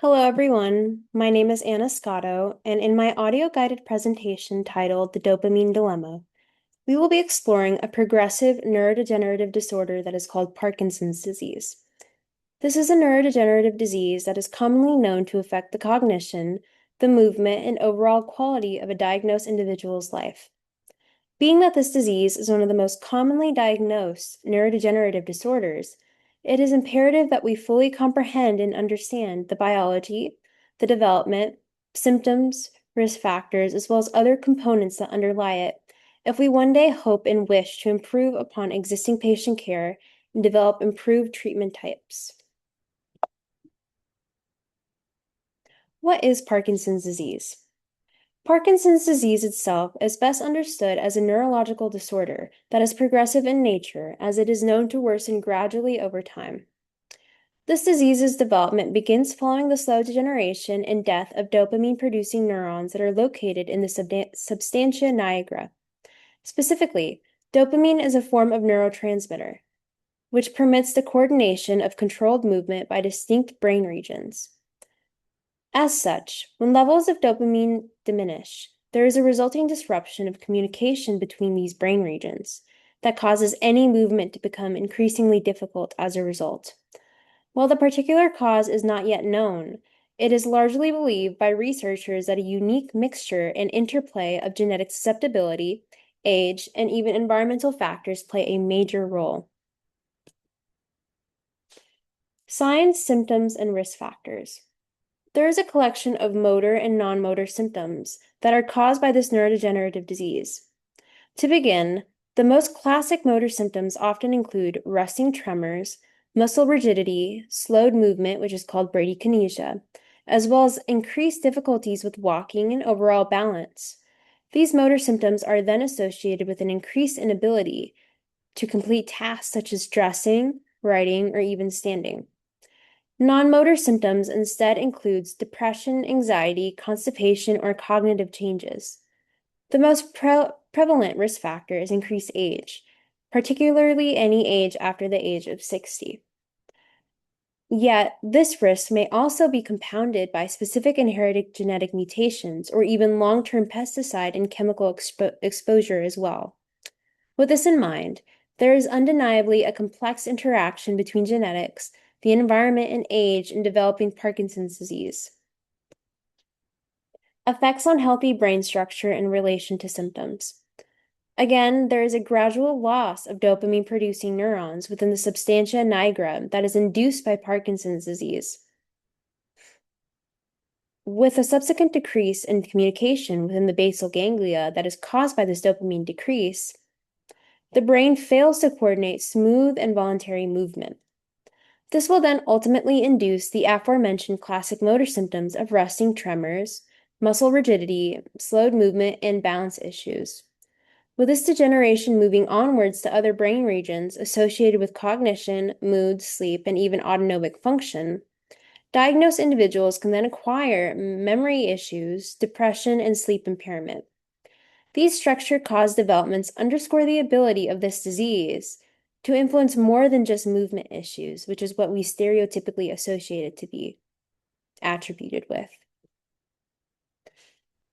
Hello, everyone. My name is Anna Scotto, and in my audio-guided presentation titled The Dopamine Dilemma, we will be exploring a progressive neurodegenerative disorder that is called Parkinson's disease. This is a neurodegenerative disease that is commonly known to affect the cognition, the movement, and overall quality of a diagnosed individual's life. Being that this disease is one of the most commonly diagnosed neurodegenerative disorders, it is imperative that we fully comprehend and understand the biology, the development, symptoms, risk factors, as well as other components that underlie it, if we one day hope and wish to improve upon existing patient care and develop improved treatment types. What is Parkinson's disease? Parkinson's disease itself is best understood as a neurological disorder that is progressive in nature, as it is known to worsen gradually over time. This disease's development begins following the slow degeneration and death of dopamine-producing neurons that are located in the substantia nigra. Specifically, dopamine is a form of neurotransmitter, which permits the coordination of controlled movement by distinct brain regions. As such, when levels of dopamine diminish, there is a resulting disruption of communication between these brain regions that causes any movement to become increasingly difficult as a result. While the particular cause is not yet known, it is largely believed by researchers that a unique mixture and interplay of genetic susceptibility, age, and even environmental factors play a major role. Signs, symptoms, and risk factors. There is a collection of motor and non-motor symptoms that are caused by this neurodegenerative disease. To begin, the most classic motor symptoms often include resting tremors, muscle rigidity, slowed movement, which is called bradykinesia, as well as increased difficulties with walking and overall balance. These motor symptoms are then associated with an increased inability to complete tasks such as dressing, writing, or even standing. Non-motor symptoms instead includes depression, anxiety, constipation, or cognitive changes. The most prevalent risk factor is increased age, particularly any age after the age of 60. Yet, this risk may also be compounded by specific inherited genetic mutations or even long-term pesticide and chemical exposure as well. With this in mind, there is undeniably a complex interaction between genetics, the environment, and age in developing Parkinson's disease. Effects on healthy brain structure in relation to symptoms. Again, there is a gradual loss of dopamine-producing neurons within the substantia nigra that is induced by Parkinson's disease. With a subsequent decrease in communication within the basal ganglia that is caused by this dopamine decrease, the brain fails to coordinate smooth and voluntary movement. This will then ultimately induce the aforementioned classic motor symptoms of resting tremors, muscle rigidity, slowed movement, and balance issues. With this degeneration moving onwards to other brain regions associated with cognition, mood, sleep, and even autonomic function, diagnosed individuals can then acquire memory issues, depression, and sleep impairment. These structure-cause developments underscore the ability of this disease to influence more than just movement issues, which is what we stereotypically associate it to be attributed with.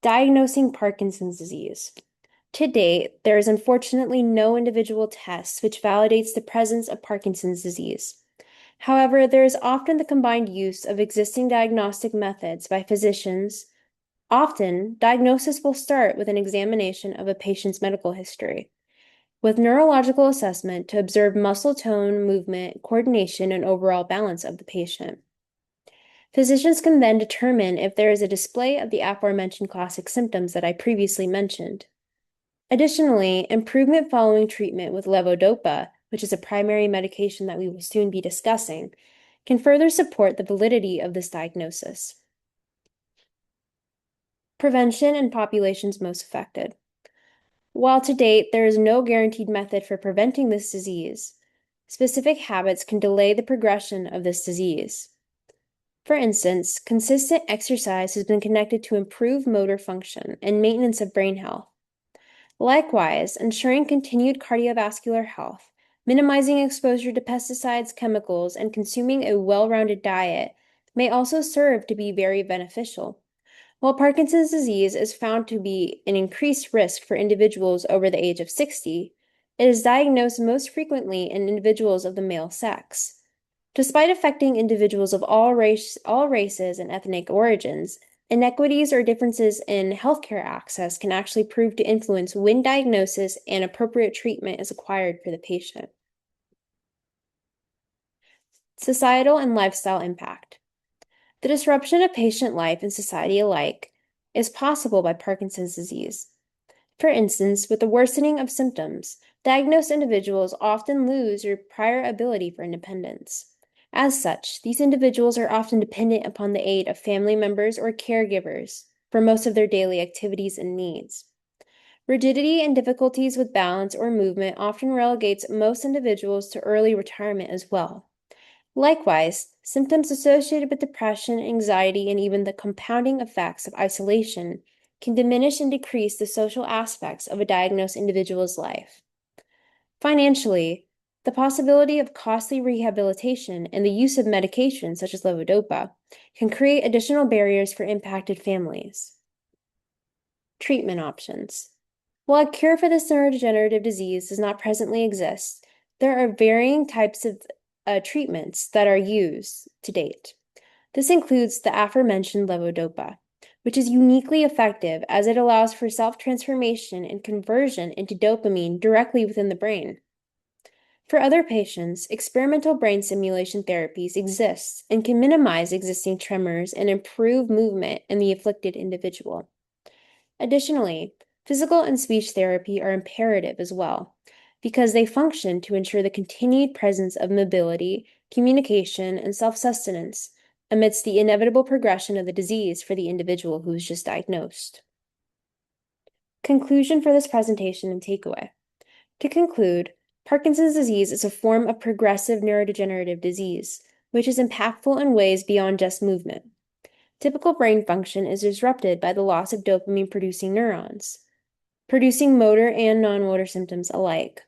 Diagnosing Parkinson's disease. To date, there is unfortunately no individual test which validates the presence of Parkinson's disease. However, there is often the combined use of existing diagnostic methods by physicians. Often, diagnosis will start with an examination of a patient's medical history, with neurological assessment to observe muscle tone, movement, coordination, and overall balance of the patient. Physicians can then determine if there is a display of the aforementioned classic symptoms that I previously mentioned. Additionally, improvement following treatment with levodopa, which is a primary medication that we will soon be discussing, can further support the validity of this diagnosis. Prevention in populations most affected. While to date there is no guaranteed method for preventing this disease, specific habits can delay the progression of this disease. For instance, consistent exercise has been connected to improved motor function and maintenance of brain health. Likewise, ensuring continued cardiovascular health, minimizing exposure to pesticides, chemicals, and consuming a well-rounded diet may also serve to be very beneficial. While Parkinson's disease is found to be an increased risk for individuals over the age of 60, it is diagnosed most frequently in individuals of the male sex. Despite affecting individuals of all races and ethnic origins, inequities or differences in healthcare access can actually prove to influence when diagnosis and appropriate treatment is acquired for the patient. Societal and lifestyle impact. The disruption of patient life and society alike is possible by Parkinson's disease. For instance, with the worsening of symptoms, diagnosed individuals often lose their prior ability for independence. As such, these individuals are often dependent upon the aid of family members or caregivers for most of their daily activities and needs. Rigidity and difficulties with balance or movement often relegates most individuals to early retirement as well. Likewise, symptoms associated with depression, anxiety, and even the compounding effects of isolation can diminish and decrease the social aspects of a diagnosed individual's life. Financially, the possibility of costly rehabilitation and the use of medications such as levodopa can create additional barriers for impacted families. Treatment options. While a cure for this neurodegenerative disease does not presently exist, there are varying types of treatments that are used to date. This includes the aforementioned levodopa, which is uniquely effective as it allows for self-transformation and conversion into dopamine directly within the brain. For other patients, experimental brain stimulation therapies exist and can minimize existing tremors and improve movement in the afflicted individual. Additionally, physical and speech therapy are imperative as well, because they function to ensure the continued presence of mobility, communication, and self-sustenance amidst the inevitable progression of the disease for the individual who is just diagnosed. Conclusion for this presentation and takeaway. To conclude, Parkinson's disease is a form of progressive neurodegenerative disease, which is impactful in ways beyond just movement. Typical brain function is disrupted by the loss of dopamine-producing neurons, producing motor and non-motor symptoms alike,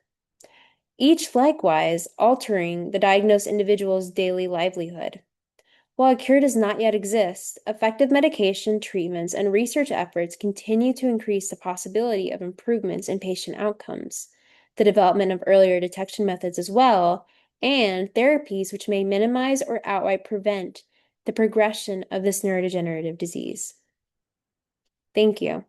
each likewise altering the diagnosed individual's daily livelihood. While a cure does not yet exist, effective medication, treatments, and research efforts continue to increase the possibility of improvements in patient outcomes, the development of earlier detection methods as well, and therapies which may minimize or outright prevent the progression of this neurodegenerative disease. Thank you.